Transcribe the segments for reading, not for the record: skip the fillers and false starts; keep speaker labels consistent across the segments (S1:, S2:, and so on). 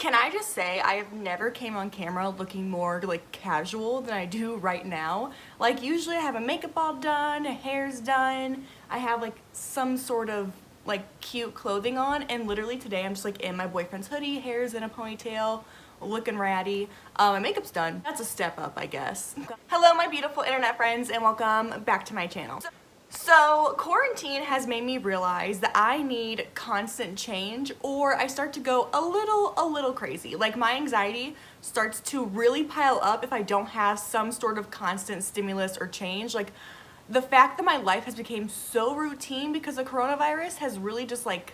S1: Can I just say, I have never came on camera looking more like casual than I do right now. Like usually I have a makeup all done, hair's done, I have like some sort of like cute clothing on, and literally today I'm just like in my boyfriend's hoodie, hair's in a ponytail, looking ratty. My makeup's done. That's a step up, I guess. Hello my beautiful internet friends and welcome back to my channel. So quarantine has made me realize that I need constant change, or I start to go a little crazy. Like my anxiety starts to really pile up if I don't have some sort of constant stimulus or change. Like the fact that my life has become so routine because of coronavirus has really just like,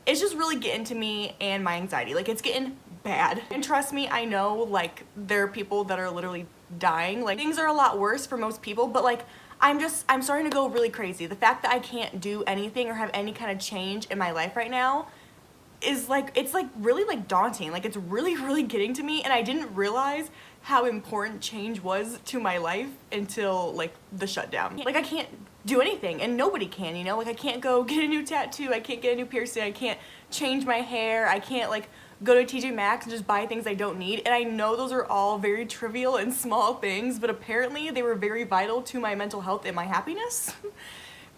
S1: it's just really getting to me and my anxiety. Like it's getting bad. And trust me, I know like there are people that are literally dying. Like things are a lot worse for most people, but like I'm starting to go really crazy. The fact that I can't do anything or have any kind of change in my life right now is like, it's like really like daunting. Like it's really getting to me, and I didn't realize how important change was to my life until like the shutdown. Like I can't do anything, and nobody can, you know? Like I can't go get a new tattoo, I can't get a new piercing, I can't change my hair, I can't like go to TJ Maxx and just buy things I don't need. And I know those are all very trivial and small things, but apparently they were very vital to my mental health and my happiness.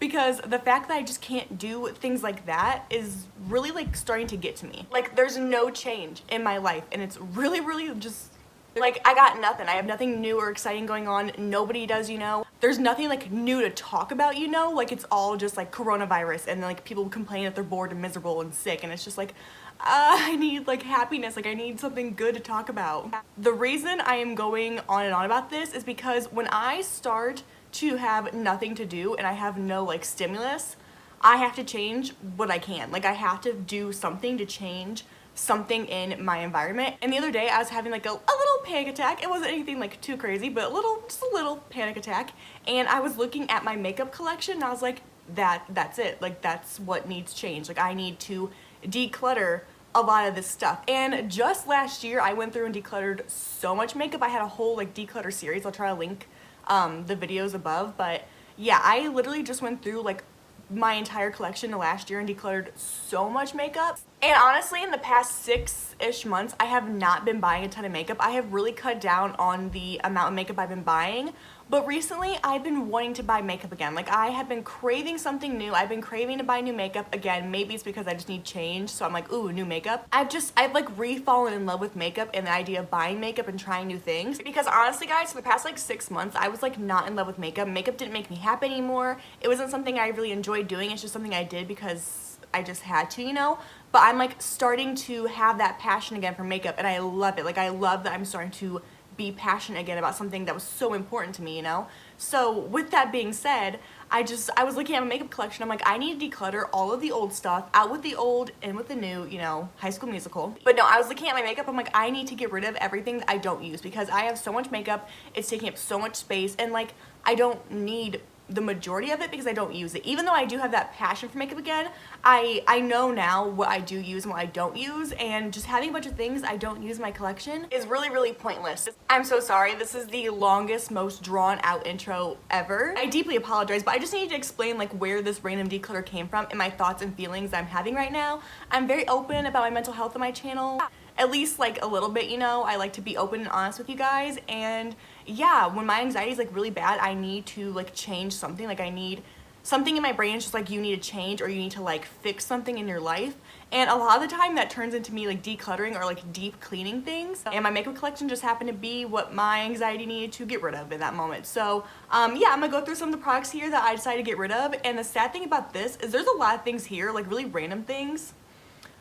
S1: Because the fact that I just can't do things like that is really like starting to get to me. Like there's no change in my life, and it's really just like I got nothing. I have nothing new or exciting going on. Nobody does, you know. There's nothing like new to talk about, you know. Like it's all just like coronavirus, and then like people complain that they're bored and miserable and sick, and it's just like I need like happiness. Like I need something good to talk about. The reason I am going on and on about this is because when I start to have nothing to do and I have no like stimulus, I have to change what I can. Like I have to do something to change something in my environment. And the other day I was having like a little panic attack. It wasn't anything like too crazy, but just a little panic attack. And I was looking at my makeup collection and I was like, that's it. Like that's what needs change. Like I need to declutter a lot of this stuff. And just last year I went through and decluttered so much makeup. I had a whole like declutter series. I'll try to link the videos above, but yeah, I literally just went through like my entire collection last year and decluttered so much makeup. And honestly, in the past 6-ish months, I have not been buying a ton of makeup. I have really cut down on the amount of makeup I've been buying, but recently I've been wanting to buy makeup again. Like I have been craving something new. I've been craving to buy new makeup again. Maybe it's because I just need change, so I'm like, ooh, new makeup. I've like re-fallen in love with makeup and the idea of buying makeup and trying new things. Because honestly guys, for the past like 6 months, I was like not in love with makeup. Makeup didn't make me happy anymore. It wasn't something I really enjoyed doing. It's just something I did because I just had to, you know? But I'm like starting to have that passion again for makeup, and I love it. Like I love that I'm starting to be passionate again about something that was so important to me, you know? So with that being said, I was looking at my makeup collection. I'm like, I need to declutter all of the old stuff, out with the old, in with the new, you know, High School Musical. But no, I was looking at my makeup. I'm like, I need to get rid of everything that I don't use because I have so much makeup. It's taking up so much space, and like, I don't need the majority of it because I don't use it. Even though I do have that passion for makeup again, I know now what I do use and what I don't use, and just having a bunch of things I don't use in my collection is really pointless. I'm so sorry. This is the longest, most drawn out intro ever. I deeply apologize, but I just need to explain like where this random declutter came from and my thoughts and feelings I'm having right now. I'm very open about my mental health on my channel. At least like a little bit, you know. I like to be open and honest with you guys, and yeah, when my anxiety is like really bad, I need to like change something. Like I need something in my brain is just like, you need to change or you need to like fix something in your life. And a lot of the time that turns into me like decluttering or like deep cleaning things. And my makeup collection just happened to be what my anxiety needed to get rid of in that moment. So yeah, I'm gonna go through some of the products here that I decided to get rid of. And the sad thing about this is there's a lot of things here, like really random things.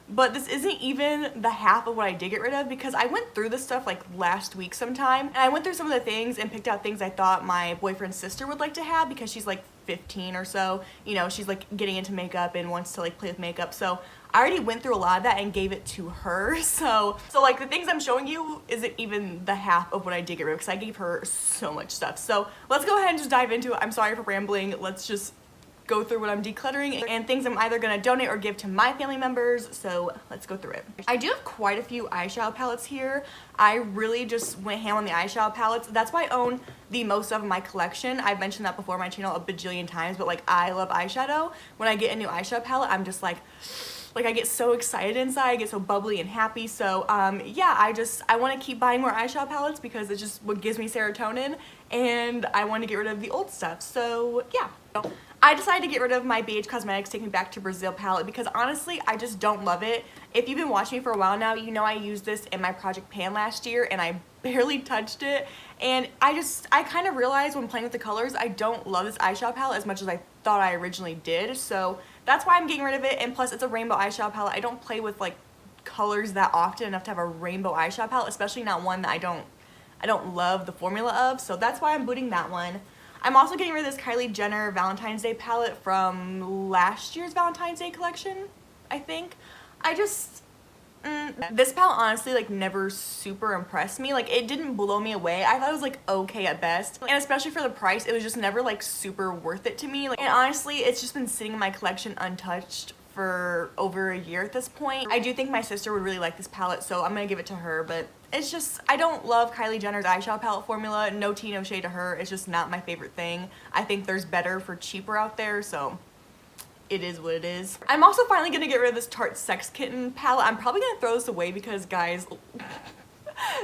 S1: But this isn't even the half of what I did get rid of, because I went through this stuff like last week sometime, and I went through some of the things and picked out things I thought my boyfriend's sister would like to have because she's like 15 or so, you know, she's like getting into makeup and wants to like play with makeup. So I already went through a lot of that and gave it to her. So like the things I'm showing you isn't even the half of what I did get rid of because I gave her so much stuff. So let's go ahead and just dive into it. I'm sorry for rambling. Let's just go through what I'm decluttering and things I'm either gonna donate or give to my family members. So let's go through it. I do have quite a few eyeshadow palettes here. I really just went ham on the eyeshadow palettes. That's why I own the most of my collection. I've mentioned that before on my channel a bajillion times, but like I love eyeshadow. When I get a new eyeshadow palette, I'm just like, like I get so excited inside, I get so bubbly and happy. So yeah, I want to keep buying more eyeshadow palettes because it's just what gives me serotonin, and I want to get rid of the old stuff. So yeah. I decided to get rid of my BH Cosmetics Take Me Back to Brazil palette because honestly, I just don't love it. If you've been watching me for a while now, you know I used this in my Project Pan last year and I barely touched it. And I kind of realized when playing with the colors, I don't love this eyeshadow palette as much as I thought I originally did. So that's why I'm getting rid of it. And plus, it's a rainbow eyeshadow palette. I don't play with like colors that often enough to have a rainbow eyeshadow palette, especially not one that I don't love the formula of. So that's why I'm booting that one. I'm also getting rid of this Kylie Jenner Valentine's Day palette from last year's Valentine's Day collection, I think. This palette honestly like never super impressed me. Like it didn't blow me away. I thought it was like okay at best. And especially for the price, it was just never like super worth it to me. Like, and honestly, it's just been sitting in my collection untouched for over a year at this point. I do think my sister would really like this palette, so I'm gonna give it to her, but it's just, I don't love Kylie Jenner's eyeshadow palette formula. No tea, no shade to her. It's just not my favorite thing. I think there's better for cheaper out there, so it is what it is. I'm also finally gonna get rid of this Tarte Sex Kitten palette. I'm probably gonna throw this away because, guys,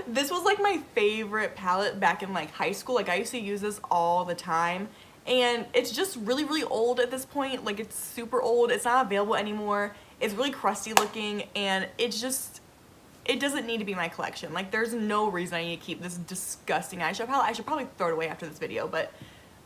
S1: this was like my favorite palette back in like high school. Like I used to use this all the time. And it's just really, really old at this point. Like it's super old. It's not available anymore. It's really crusty looking, and it's just, it doesn't need to be in my collection. Like there's no reason I need to keep this disgusting eyeshadow palette. I should probably throw it away after this video, but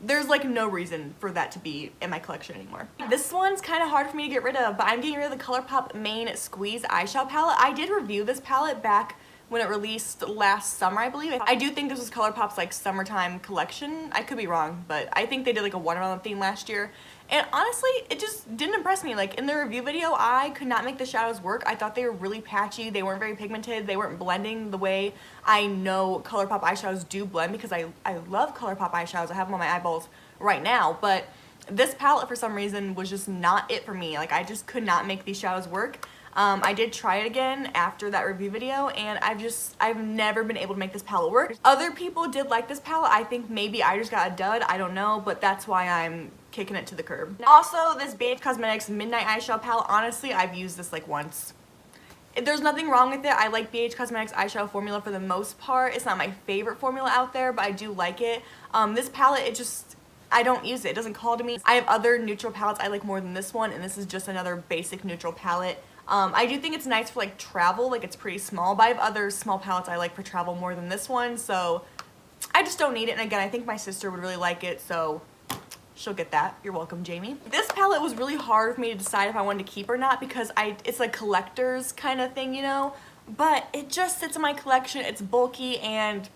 S1: there's like no reason for that to be in my collection anymore. This one's kind of hard for me to get rid of, but I'm getting rid of the ColourPop Main Squeeze eyeshadow palette. I did review this palette back when it released last summer, I believe. I do think this was ColourPop's like summertime collection. I could be wrong, but I think they did like a watermelon theme last year. And honestly, it just didn't impress me. Like in the review video, I could not make the shadows work. I thought they were really patchy. They weren't very pigmented. They weren't blending the way I know ColourPop eyeshadows do blend, because I love ColourPop eyeshadows. I have them on my eyeballs right now, but this palette for some reason was just not it for me. Like I just could not make these shadows work. I did try it again after that review video, and I've never been able to make this palette work. Other people did like this palette. I think maybe I just got a dud, I don't know, but that's why I'm kicking it to the curb. Also, this BH Cosmetics Midnight Eyeshadow Palette, honestly, I've used this like once. There's nothing wrong with it. I like BH Cosmetics eyeshadow formula for the most part. It's not my favorite formula out there, but I do like it. This palette, I don't use it. It doesn't call to me. I have other neutral palettes I like more than this one, and this is just another basic neutral palette. I do think it's nice for like travel, like it's pretty small, but I have other small palettes I like for travel more than this one, so I just don't need it. And again, I think my sister would really like it, so she'll get that. You're welcome, Jamie. This palette was really hard for me to decide if I wanted to keep or not, because it's like collector's kind of thing, you know, but it just sits in my collection. It's bulky and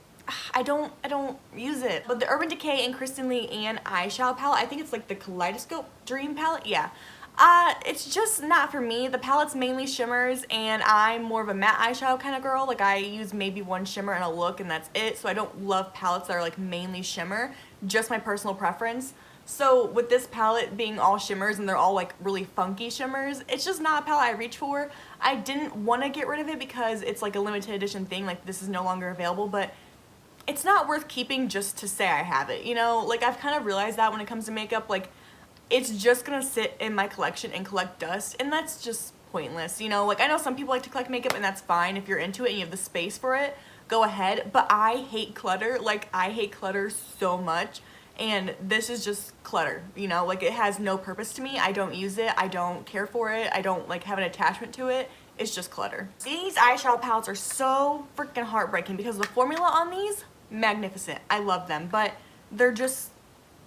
S1: I don't use it. But the Urban Decay and Kristen Lee Ann eyeshadow palette, I think it's like the Kaleidoscope Dream palette, yeah. It's just not for me. The palette's mainly shimmers, and I'm more of a matte eyeshadow kind of girl. Like I use maybe one shimmer in a look and that's it. So I don't love palettes that are like mainly shimmer, just my personal preference. So with this palette being all shimmers and they're all like really funky shimmers, it's just not a palette I reach for. I didn't want to get rid of it because it's like a limited edition thing, like this is no longer available, but it's not worth keeping just to say I have it, you know? Like I've kind of realized that when it comes to makeup, like it's just gonna sit in my collection and collect dust, and that's just pointless, you know? Like I know some people like to collect makeup, and that's fine. If you're into it and you have the space for it, go ahead, but I hate clutter. Like I hate clutter so much, and this is just clutter, you know? Like it has no purpose to me. I don't use it. I don't care for it. I don't like have an attachment to it. It's just clutter. These eyeshadow palettes are so freaking heartbreaking because the formula on these, magnificent. I love them, but they're just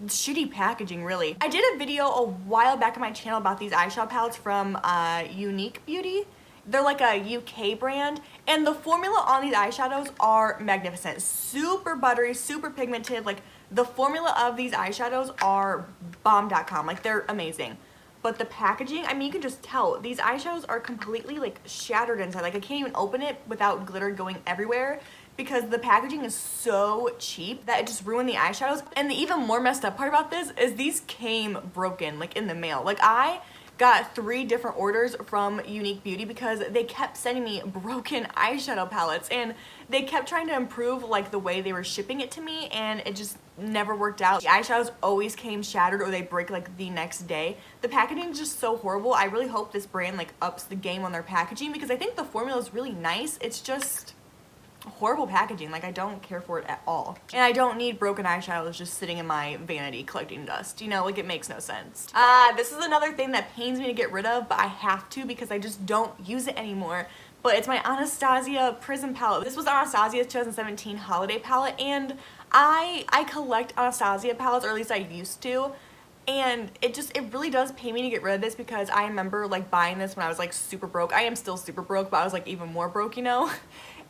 S1: shitty packaging, really. I did a video a while back on my channel about these eyeshadow palettes from Unique Beauty. They're like a UK brand, and the formula on these eyeshadows are magnificent. Super buttery, super pigmented. Like the formula of these eyeshadows are bomb.com. Like they're amazing. But the packaging, I mean, you can just tell these eyeshadows are completely like shattered inside. Like I can't even open it without glitter going everywhere, because the packaging is so cheap that it just ruined the eyeshadows. And the even more messed up part about this is these came broken, like in the mail. Like I got 3 different orders from Unique Beauty because they kept sending me broken eyeshadow palettes, and they kept trying to improve like the way they were shipping it to me, and it just never worked out. The eyeshadows always came shattered or they break like the next day. The packaging is just so horrible. I really hope this brand like ups the game on their packaging because I think the formula is really nice. It's just horrible packaging. Like, I don't care for it at all. And I don't need broken eyeshadows just sitting in my vanity collecting dust. You know, like, it makes no sense. This is another thing that pains me to get rid of, but I have to because I just don't use it anymore. But it's my Anastasia Prism palette. This was Anastasia's 2017 holiday palette, and I collect Anastasia palettes, or at least I used to. And it really does pay me to get rid of this because I remember like buying this when I was like super broke. I am still super broke, but I was like even more broke, you know?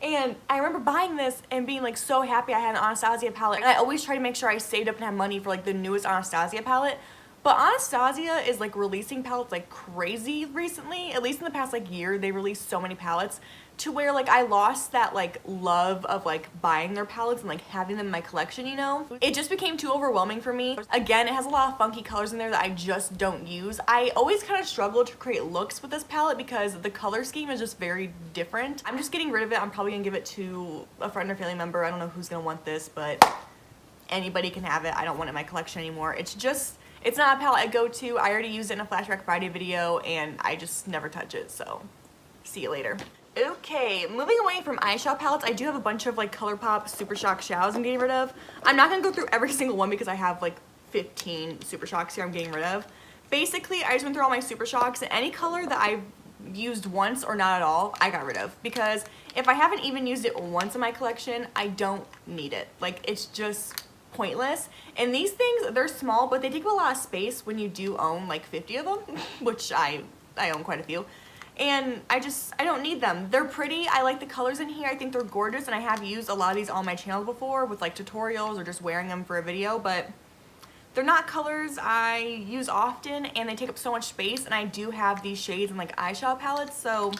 S1: And I remember buying this and being like so happy I had an Anastasia palette. And I always try to make sure I saved up and had money for like the newest Anastasia palette. But Anastasia is like releasing palettes like crazy recently. At least in the past like year, they released so many palettes to where like I lost that like love of like buying their palettes and like having them in my collection, you know? It just became too overwhelming for me. Again, it has a lot of funky colors in there that I just don't use. I always kind of struggle to create looks with this palette because the color scheme is just very different. I'm just getting rid of it. I'm probably gonna give it to a friend or family member. I don't know who's gonna want this, but anybody can have it. I don't want it in my collection anymore. It's not a palette I go to. I already used it in a Flashback Friday video and I just never touch it, so see you later. Okay, moving away from eyeshadow palettes, I do have a bunch of like ColourPop Super Shock shadows I'm getting rid of. I'm not gonna go through every single one because I have like 15 Super Shocks here I'm getting rid of. Basically, I just went through all my Super Shocks, and any color that I've used once or not at all, I got rid of. Because if I haven't even used it once in my collection, I don't need it. Like, it's just pointless. And these things, they're small, but they take up a lot of space when you do own like 50 of them, which I own quite a few. And I don't need them. They're pretty. I like the colors in here. I think they're gorgeous, and I have used a lot of these on my channel before with like tutorials or just wearing them for a video, but they're not colors I use often, and they take up so much space, and I do have these shades in like eyeshadow palettes, so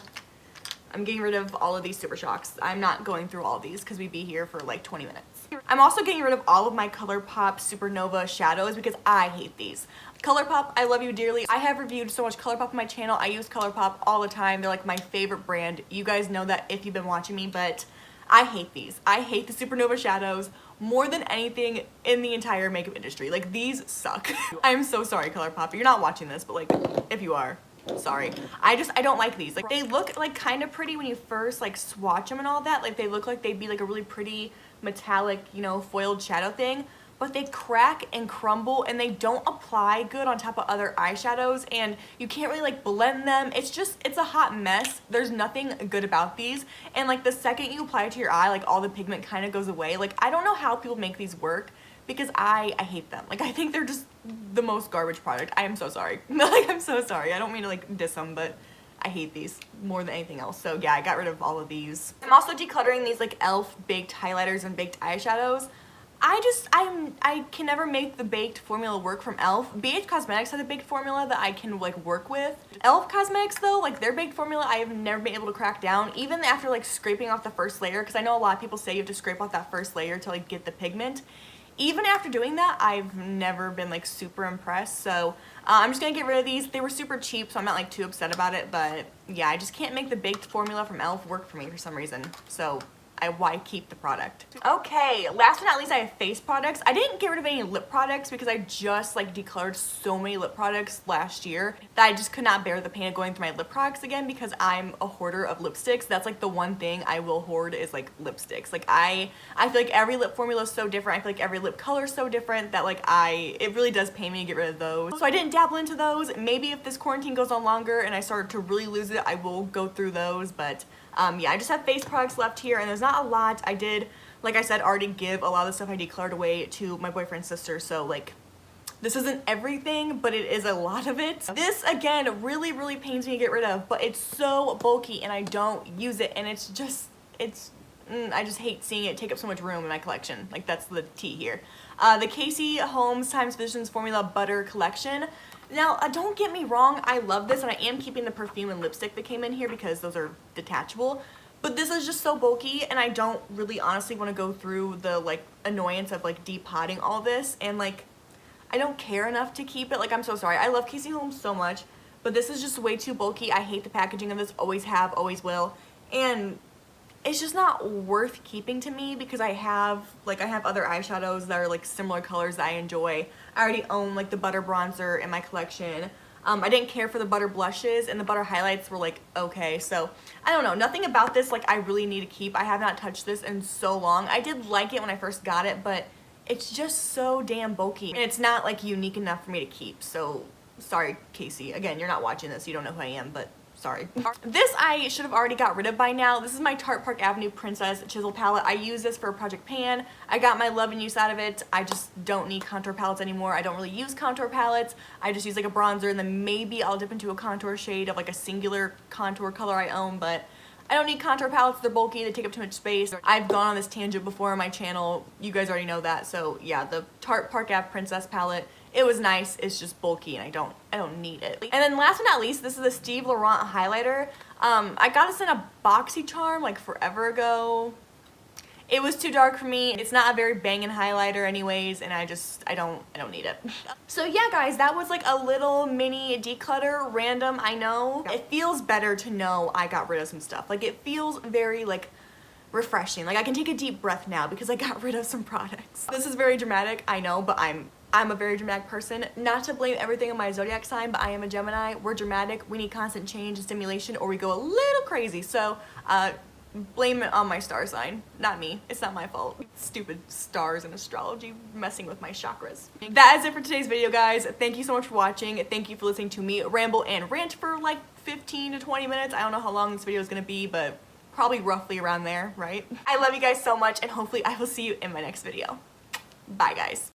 S1: I'm getting rid of all of these Super Shocks. I'm not going through all these because we'd be here for like 20 minutes. I'm also getting rid of all of my ColourPop Supernova shadows because I hate these. ColourPop, I love you dearly. I have reviewed so much ColourPop on my channel. I use ColourPop all the time. They're like my favorite brand. You guys know that if you've been watching me, but I hate these. I hate the Supernova shadows more than anything in the entire makeup industry. Like, these suck. I'm so sorry, ColourPop. You're not watching this, but like, if you are, sorry. I don't like these. Like, they look like kind of pretty when you first like swatch them and all that. Like, they look like they'd be like a really pretty metallic, you know, foiled shadow thing. But they crack and crumble, and they don't apply good on top of other eyeshadows, and you can't really like blend them. It's a hot mess. There's nothing good about these, and like the second you apply it to your eye, like all the pigment kind of goes away. Like, I don't know how people make these work because I hate them. Like, I think they're just the most garbage product. I am so sorry. Like, I'm so sorry. I don't mean to like diss them, but I hate these more than anything else. So yeah, I got rid of all of these. I'm also decluttering these like e.l.f. baked highlighters and baked eyeshadows. I can never make the baked formula work from e.l.f. BH Cosmetics has a baked formula that I can like work with. e.l.f. Cosmetics though, like their baked formula, I have never been able to crack down, even after like scraping off the first layer, because I know a lot of people say you have to scrape off that first layer to like get the pigment. Even after doing that, I've never been like super impressed, so I'm just gonna get rid of these. They were super cheap, so I'm not like too upset about it, but yeah, I just can't make the baked formula from e.l.f. work for me for some reason, so why keep the product? Okay, last but not least, I have face products. I didn't get rid of any lip products because I just like decluttered so many lip products last year that I just could not bear the pain of going through my lip products again because I'm a hoarder of lipsticks. That's like the one thing I will hoard is like lipsticks. Like I feel like every lip formula is so different. I feel like every lip color is so different that like it really does pain me to get rid of those. So I didn't dabble into those. Maybe if this quarantine goes on longer and I start to really lose it, I will go through those, but yeah, I just have face products left here, and there's not a lot. I did, like I said, already give a lot of the stuff I decluttered away to my boyfriend's sister, so like this isn't everything, but it is a lot of it. This, again, really, really pains me to get rid of, but it's so bulky and I don't use it, and I just hate seeing it take up so much room in my collection. Like, that's the tea here. The Casey Holmes Times Visions Formula Butter Collection. Now, don't get me wrong, I love this, and I am keeping the perfume and lipstick that came in here because those are detachable, but this is just so bulky, and I don't really honestly want to go through the, like, annoyance of, like, depotting all this, and, like, I don't care enough to keep it. Like, I'm so sorry. I love Casey Holmes so much, but this is just way too bulky. I hate the packaging of this, always have, always will, and it's just not worth keeping to me because I have other eyeshadows that are like similar colors that I enjoy. I already own like the butter bronzer in my collection. I didn't care for the butter blushes, and the butter highlights were like okay, so I don't know, nothing about this like I really need to keep. I have not touched this in so long. I did like it when I first got it, but it's just so damn bulky and it's not like unique enough for me to keep. So sorry, Casey, again, you're not watching this, you don't know who I am, but sorry. This I should have already got rid of by now. This is my Tarte Park Avenue Princess Chisel palette. I use this for Project Pan. I got my love and use out of it. I just don't need contour palettes anymore. I don't really use contour palettes. I just use like a bronzer, and then maybe I'll dip into a contour shade of like a singular contour color I own, but I don't need contour palettes. They're bulky, they take up too much space. I've gone on this tangent before on my channel. You guys already know that. So yeah, the Tarte Park Ave Princess palette, it was nice, it's just bulky and I don't need it. And then last but not least, this is the Steve Laurent highlighter. I got this in a BoxyCharm like forever ago. It was too dark for me. It's not a very banging highlighter anyways, and I don't need it. So yeah guys, that was like a little mini declutter, random, I know. It feels better to know I got rid of some stuff. Like it feels very like refreshing. Like I can take a deep breath now because I got rid of some products. This is very dramatic, I know, but I'm a very dramatic person. Not to blame everything on my zodiac sign, but I am a Gemini. We're dramatic. We need constant change and stimulation or we go a little crazy. So blame it on my star sign, not me. It's not my fault. Stupid stars and astrology messing with my chakras. That is it for today's video, guys. Thank you so much for watching. Thank you for listening to me ramble and rant for like 15 to 20 minutes. I don't know how long this video is gonna be, but probably roughly around there, right? I love you guys so much, and hopefully I will see you in my next video. Bye, guys.